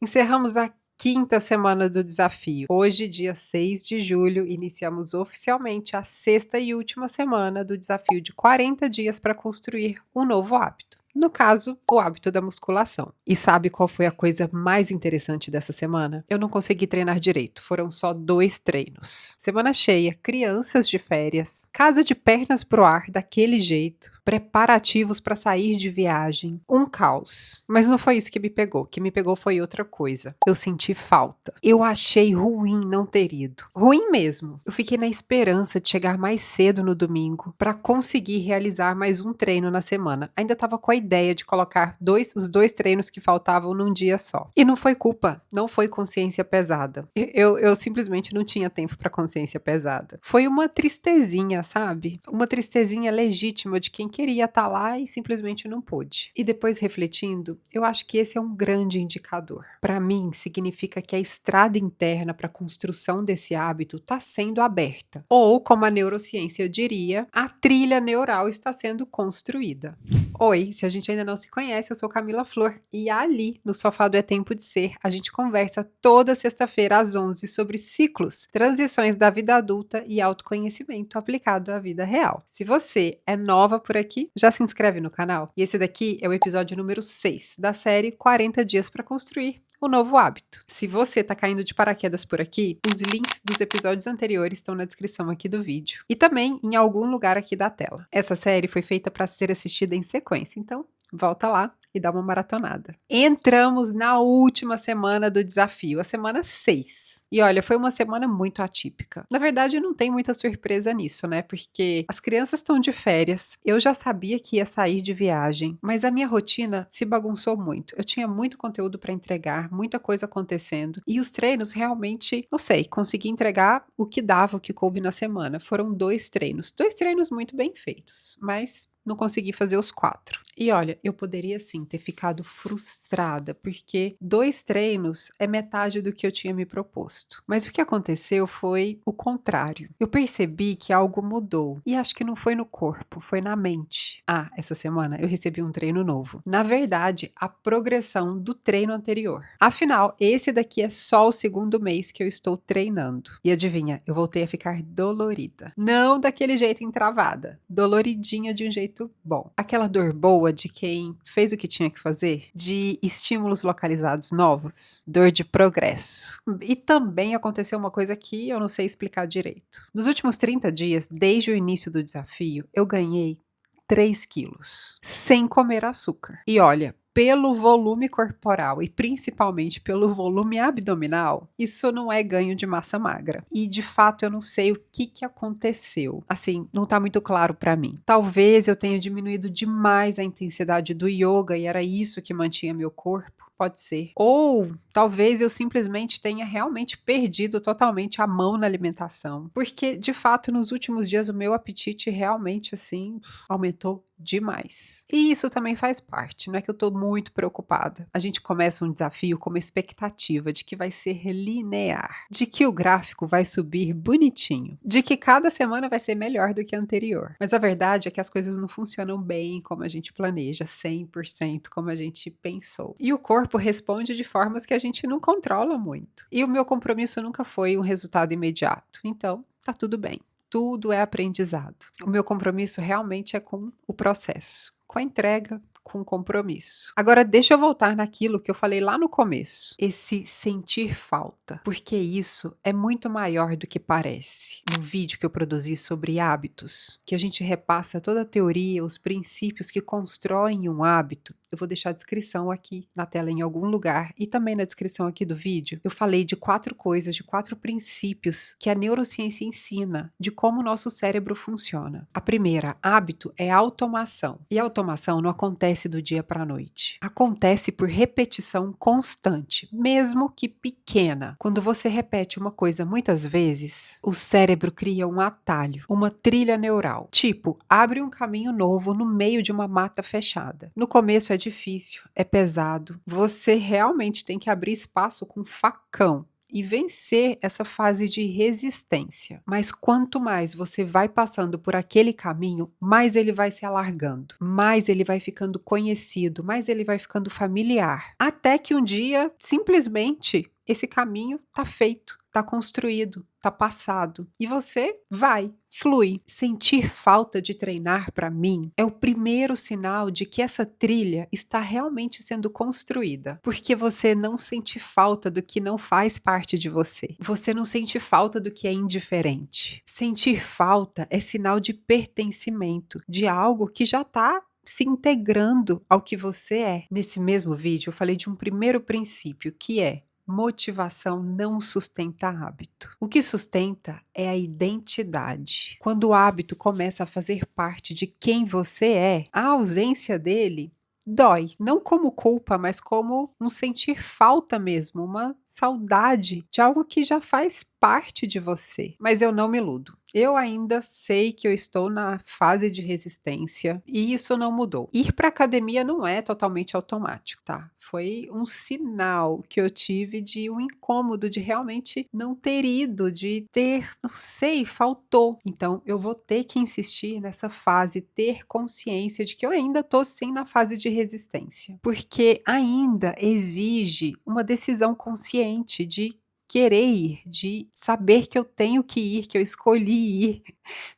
Encerramos a quinta semana do desafio. Hoje, dia 6 de julho, iniciamos oficialmente a sexta e última semana do desafio de 40 dias para construir um novo hábito. No caso, o hábito da musculação. E sabe qual foi a coisa mais interessante dessa semana? Eu não consegui treinar direito, foram só 2 treinos. Semana cheia, crianças de férias, casa de pernas pro ar daquele jeito, preparativos para sair de viagem, um caos. Mas não foi isso que me pegou. O que me pegou foi outra coisa. Eu senti falta. Eu achei ruim não ter ido. Ruim mesmo. Eu fiquei na esperança de chegar mais cedo no domingo para conseguir realizar mais um treino na semana. Ainda estava com a ideia de colocar os dois treinos que faltavam num dia só. E não foi culpa, não foi consciência pesada. Eu simplesmente não tinha tempo para consciência pesada. Foi uma tristezinha, sabe? Uma tristezinha legítima de quem queria estar lá e simplesmente não pôde. E depois refletindo, eu acho que esse é um grande indicador. Para mim, significa que a estrada interna para a construção desse hábito está sendo aberta. Ou, como a neurociência diria, a trilha neural está sendo construída. Oi, se a gente ainda não se conhece, eu sou Camila Flor e ali, no Sofá do É Tempo de Ser, a gente conversa toda sexta-feira às 11 sobre ciclos, transições da vida adulta e autoconhecimento aplicado à vida real. Se você é nova por aqui, já se inscreve no canal. E esse daqui é o episódio número 6 da série 40 dias para construir o novo hábito. Se você tá caindo de paraquedas por aqui, os links dos episódios anteriores estão na descrição aqui do vídeo e também em algum lugar aqui da tela. Essa série foi feita para ser assistida em sequência, então volta lá e dá uma maratonada. Entramos na última semana do desafio, a semana 6. E olha, foi uma semana muito atípica. Na verdade, não tem muita surpresa nisso, né? Porque as crianças estão de férias, eu já sabia que ia sair de viagem, mas a minha rotina se bagunçou muito. Eu tinha muito conteúdo para entregar, muita coisa acontecendo, e os treinos realmente, não sei, consegui entregar o que dava, o que coube na semana. Foram 2 treinos muito bem feitos, mas não consegui fazer os 4. E olha, eu poderia sim ter ficado frustrada, porque 2 treinos é metade do que eu tinha me proposto. Mas o que aconteceu foi o contrário. Eu percebi que algo mudou. E acho que não foi no corpo, foi na mente. Ah, essa semana eu recebi um treino novo. Na verdade, a progressão do treino anterior. Afinal, esse daqui é só o segundo mês que eu estou treinando. E adivinha, eu voltei a ficar dolorida. Não daquele jeito entravada, doloridinha de um jeito bom. Aquela dor boa de quem fez o que tinha que fazer, de estímulos localizados novos, dor de progresso. E também aconteceu uma coisa que eu não sei explicar direito. Nos últimos 30 dias, desde o início do desafio, eu ganhei 3 quilos, sem comer açúcar. E olha, pelo volume corporal e principalmente pelo volume abdominal, isso não é ganho de massa magra. E de fato eu não sei o que aconteceu. Assim, não tá muito claro para mim. Talvez eu tenha diminuído demais a intensidade do yoga e era isso que mantinha meu corpo. Pode ser. Ou talvez eu simplesmente tenha realmente perdido totalmente a mão na alimentação. Porque, de fato, nos últimos dias o meu apetite realmente, assim, aumentou demais. E isso também faz parte, não é que eu tô muito preocupada. A gente começa um desafio com uma expectativa de que vai ser linear, de que o gráfico vai subir bonitinho, de que cada semana vai ser melhor do que a anterior. Mas a verdade é que as coisas não funcionam bem como a gente planeja, 100% como a gente pensou. E o corpo responde de formas que a gente não controla muito. E o meu compromisso nunca foi um resultado imediato. Então, tá tudo bem. Tudo é aprendizado. O meu compromisso realmente é com o processo, com a entrega, com o compromisso. Agora, deixa eu voltar naquilo que eu falei lá no começo. Esse sentir falta. Porque isso é muito maior do que parece. No vídeo que eu produzi sobre hábitos, que a gente repassa toda a teoria, os princípios que constroem um hábito, eu vou deixar a descrição aqui na tela em algum lugar e também na descrição aqui do vídeo. Eu falei de 4 coisas, de 4 princípios que a neurociência ensina de como o nosso cérebro funciona. A primeira, hábito, é automação. E a automação não acontece do dia para a noite. Acontece por repetição constante, mesmo que pequena. Quando você repete uma coisa muitas vezes, o cérebro cria um atalho, uma trilha neural. Tipo, abre um caminho novo no meio de uma mata fechada. No começo é difícil, é pesado. Você realmente tem que abrir espaço com facão. e vencer essa fase de resistência. Mas quanto mais você vai passando por aquele caminho, mais ele vai se alargando, mais ele vai ficando conhecido, mais ele vai ficando familiar. Até que um dia, simplesmente, esse caminho tá feito, tá construído, tá passado. E você vai, flui. Sentir falta de treinar, para mim, é o primeiro sinal de que essa trilha está realmente sendo construída. Porque você não sente falta do que não faz parte de você. Você não sente falta do que é indiferente. Sentir falta é sinal de pertencimento, de algo que já está se integrando ao que você é. Nesse mesmo vídeo, eu falei de um primeiro princípio, que é: motivação não sustenta hábito. O que sustenta é a identidade. Quando o hábito começa a fazer parte de quem você é, a ausência dele dói. Não como culpa, mas como um sentir falta mesmo, uma saudade de algo que já faz parte de você. Mas eu não me iludo. Eu ainda sei que eu estou na fase de resistência e isso não mudou. Ir para academia não é totalmente automático, tá? Foi um sinal que eu tive de um incômodo de realmente não ter ido, de ter, não sei, faltou. Então eu vou ter que insistir nessa fase, ter consciência de que eu ainda tô sim na fase de resistência, porque ainda exige uma decisão consciente de querer ir, de saber que eu tenho que ir, que eu escolhi ir,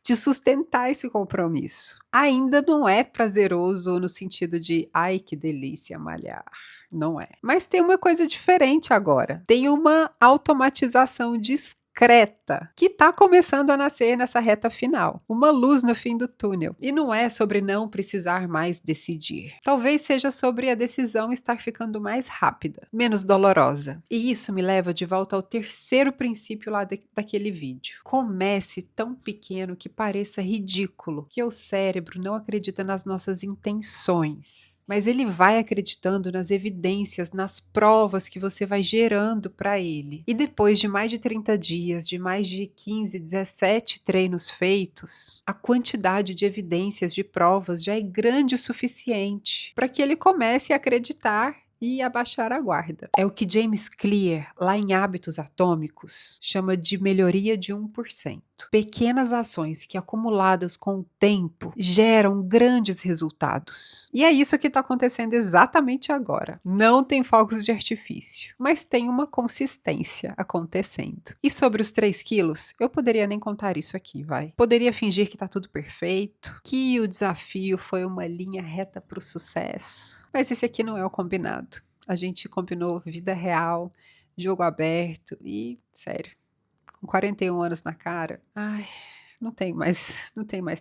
de sustentar esse compromisso. Ainda não é prazeroso no sentido de, ai, que delícia malhar. Não é. Mas tem uma coisa diferente agora. Tem uma automatização discreta que está começando a nascer nessa reta final. Uma luz no fim do túnel. E não é sobre não precisar mais decidir. Talvez seja sobre a decisão estar ficando mais rápida, menos dolorosa. E isso me leva de volta ao terceiro princípio lá daquele vídeo. Comece tão pequeno que pareça ridículo, que o cérebro não acredita nas nossas intenções, mas ele vai acreditando nas evidências, nas provas que você vai gerando para ele. E depois de mais de 30 dias, de mais de 15, 17 treinos feitos, a quantidade de evidências, de provas já é grande o suficiente para que ele comece a acreditar e abaixar a guarda. É o que James Clear, lá em Hábitos Atômicos, chama de melhoria de 1%. Pequenas ações que, acumuladas com o tempo, geram grandes resultados. E é isso que está acontecendo exatamente agora. Não tem fogos de artifício, mas tem uma consistência acontecendo. E sobre os 3 quilos, eu poderia nem contar isso aqui, vai. Poderia fingir que está tudo perfeito, que o desafio foi uma linha reta para o sucesso. Mas esse aqui não é o combinado. A gente combinou vida real, jogo aberto e, sério, com 41 anos na cara, ai, não tem mais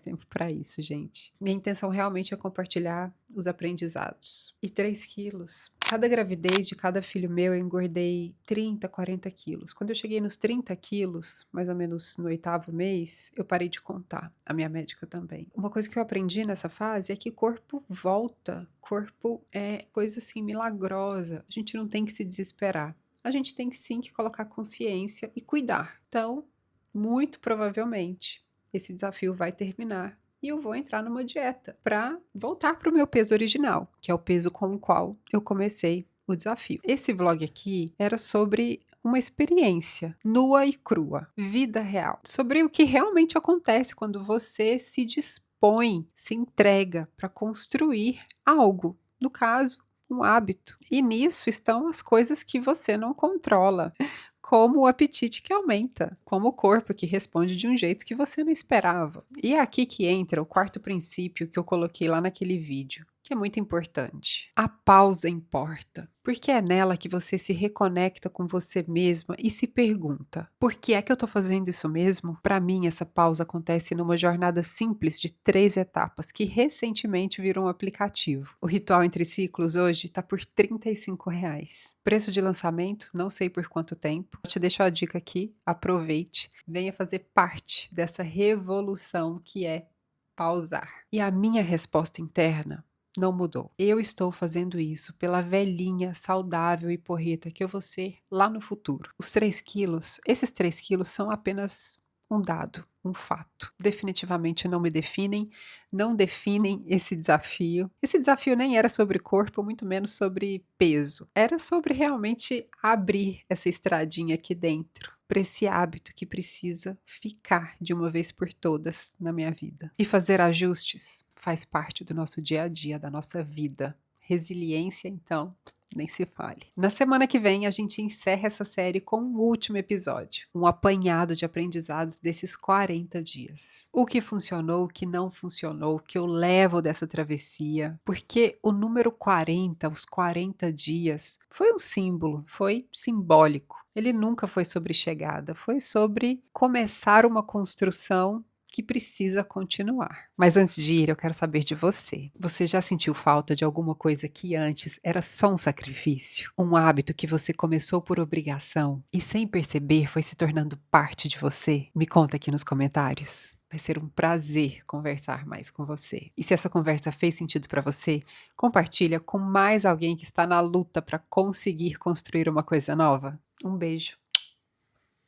tempo para isso, gente. Minha intenção realmente é compartilhar os aprendizados. E 3 quilos. Cada gravidez de cada filho meu eu engordei 30, 40 quilos. Quando eu cheguei nos 30 quilos, mais ou menos no 8º mês, eu parei de contar. A minha médica também. Uma coisa que eu aprendi nessa fase é que corpo volta. Corpo é coisa assim milagrosa. A gente não tem que se desesperar. A gente tem que sim que colocar consciência e cuidar. Então, muito provavelmente, esse desafio vai terminar e eu vou entrar numa dieta para voltar para o meu peso original, que é o peso com o qual eu comecei o desafio. Esse vlog aqui era sobre uma experiência nua e crua, vida real, sobre o que realmente acontece quando você se dispõe, se entrega para construir algo, no caso, um hábito. E nisso estão as coisas que você não controla, como o apetite que aumenta, como o corpo que responde de um jeito que você não esperava. E é aqui que entra o 4º princípio que eu coloquei lá naquele vídeo, que é muito importante. A pausa importa, porque é nela que você se reconecta com você mesma e se pergunta: por que é que eu tô fazendo isso mesmo? Para mim, essa pausa acontece numa jornada simples de 3 etapas, que recentemente virou um aplicativo. O Ritual Entre Ciclos hoje está por R$35. Preço de lançamento, não sei por quanto tempo. Te deixo a dica aqui, aproveite, venha fazer parte dessa revolução que é pausar. E a minha resposta interna não mudou. Eu estou fazendo isso pela velhinha, saudável e porreta que eu vou ser lá no futuro. Os 3 quilos, esses 3 quilos são apenas um dado, um fato. Definitivamente não me definem, não definem esse desafio. Esse desafio nem era sobre corpo, muito menos sobre peso. Era sobre realmente abrir essa estradinha aqui dentro, para esse hábito que precisa ficar de uma vez por todas na minha vida. E fazer ajustes faz parte do nosso dia a dia, da nossa vida. Resiliência, então, nem se fale. Na semana que vem, a gente encerra essa série com o último episódio, um apanhado de aprendizados desses 40 dias. O que funcionou, o que não funcionou, o que eu levo dessa travessia, porque o número 40, os 40 dias, foi um símbolo, foi simbólico. Ele nunca foi sobre chegada, foi sobre começar uma construção que precisa continuar. Mas antes de ir, eu quero saber de você. Você já sentiu falta de alguma coisa que antes era só um sacrifício? Um hábito que você começou por obrigação e sem perceber foi se tornando parte de você? Me conta aqui nos comentários. Vai ser um prazer conversar mais com você. E se essa conversa fez sentido para você, compartilha com mais alguém que está na luta para conseguir construir uma coisa nova. Um beijo.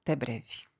Até breve.